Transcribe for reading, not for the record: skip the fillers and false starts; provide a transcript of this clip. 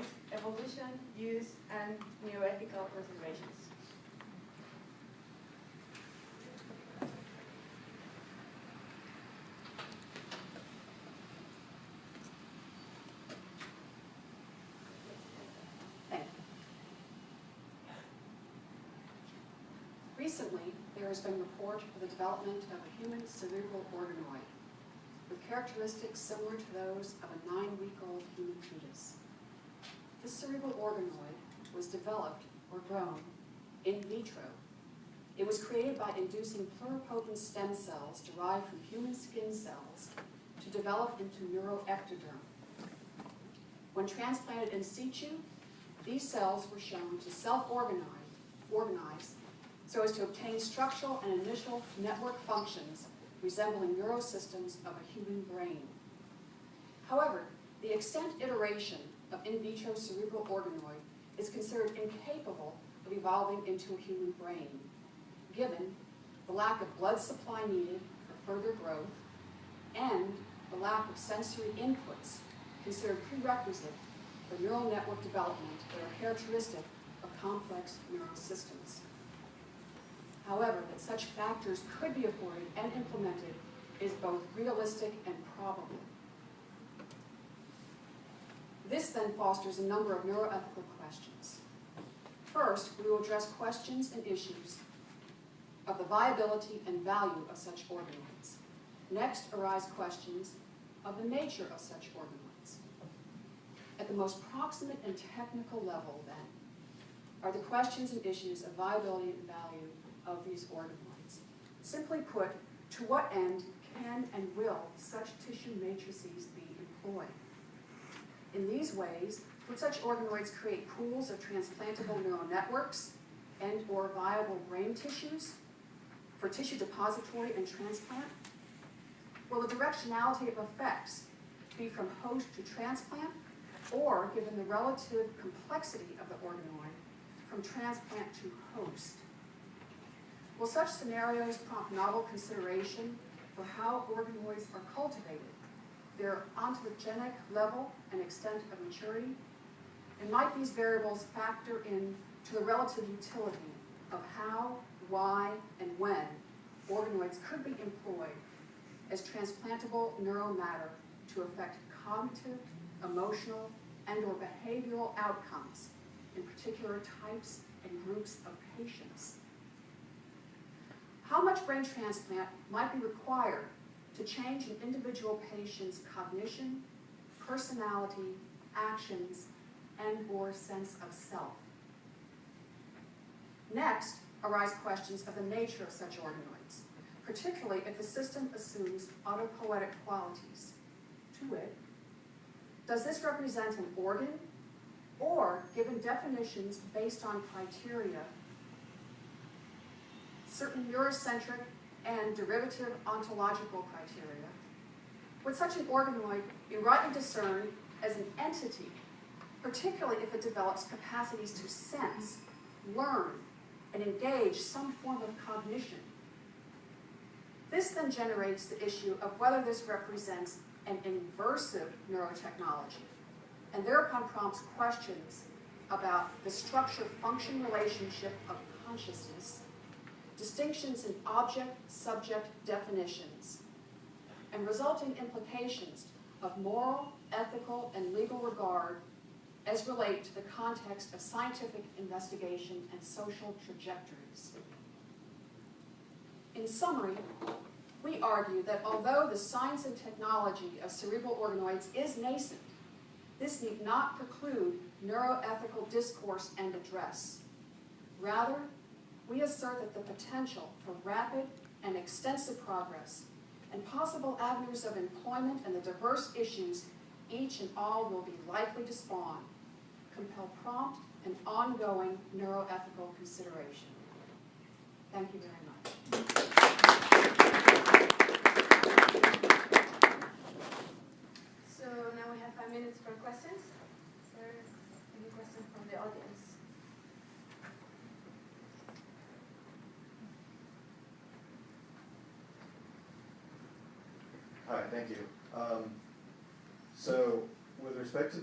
organoids, evolution, use, and neuroethical considerations. Recently, there has been report of the development of a human cerebral organoid with characteristics similar to those of a 9-week-old human fetus. This cerebral organoid was developed or grown in vitro. It was created by inducing pluripotent stem cells derived from human skin cells to develop into neuroectoderm. When transplanted in situ, these cells were shown to self-organize so as to obtain structural and initial network functions resembling neurosystems of a human brain. However, the extant iteration of in vitro cerebral organoid is considered incapable of evolving into a human brain, given the lack of blood supply needed for further growth and the lack of sensory inputs considered prerequisite for neural network development that are characteristic of complex neural systems. However, that such factors could be afforded and implemented is both realistic and probable. This then fosters a number of neuroethical questions. First, we will address questions and issues of the viability and value of such organoids. Next arise questions of the nature of such organoids. At the most proximate and technical level, then, are the questions and issues of viability and value of these organoids. Simply put, to what end can and will such tissue matrices be employed? In these ways, would such organoids create pools of transplantable neural networks and or viable brain tissues for tissue depository and transplant? Will the directionality of effects be from host to transplant, or, given the relative complexity of the organoid, from transplant to host? Will such scenarios prompt novel consideration for how organoids are cultivated, their ontogenic level and extent of maturity? And might these variables factor in to the relative utility of how, why, and when organoids could be employed as transplantable neural matter to affect cognitive, emotional, and or behavioral outcomes in particular types and groups of patients? How much brain transplant might be required to change an individual patient's cognition, personality, actions, and or sense of self? Next arise questions of the nature of such organoids, particularly if the system assumes autopoietic qualities. To wit, does this represent an organ, or, given definitions based on criteria, certain neurocentric and derivative ontological criteria, would such an organoid be rightly discerned as an entity, particularly if it develops capacities to sense, learn, and engage some form of cognition? This then generates the issue of whether this represents an inversive neurotechnology, and thereupon prompts questions about the structure-function relationship of consciousness, distinctions in object-subject definitions, and resulting implications of moral, ethical, and legal regard as relate to the context of scientific investigation and social trajectories. In summary, we argue that although the science and technology of cerebral organoids is nascent, this need not preclude neuroethical discourse and address. Rather, we assert that the potential for rapid and extensive progress and possible avenues of employment and the diverse issues each and all will be likely to spawn compel prompt and ongoing neuroethical consideration. Thank you very much. So now we have 5 minutes for questions. Is there any question from the audience? Hi, thank you. So with respect to